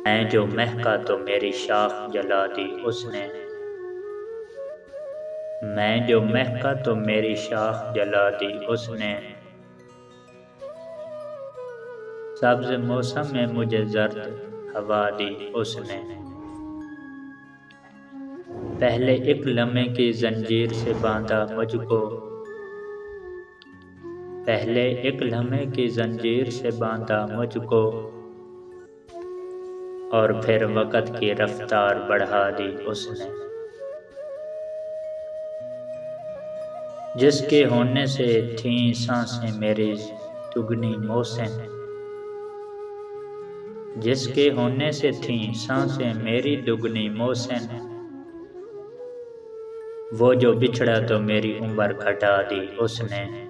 मैं जो महका तो मेरी शाख जला दी उसने। मैं जो महका तो मेरी शाख जला दी उसने। सब्ज़ मौसम में मुझे जर्द हवा दी उसने। पहले एक लम्हे की जंजीर से बांधा मुझको। पहले एक लम्हे की जंजीर से बांधा मुझको, और फिर वक़्त की रफ्तार बढ़ा दी उसने। जिसके होने से थीं सांसें मेरी दुगनी मौसन। जिसके होने से थीं सांसें मेरी दुगनी मौसन। वो जो बिछड़ा तो मेरी उम्र घटा दी उसने।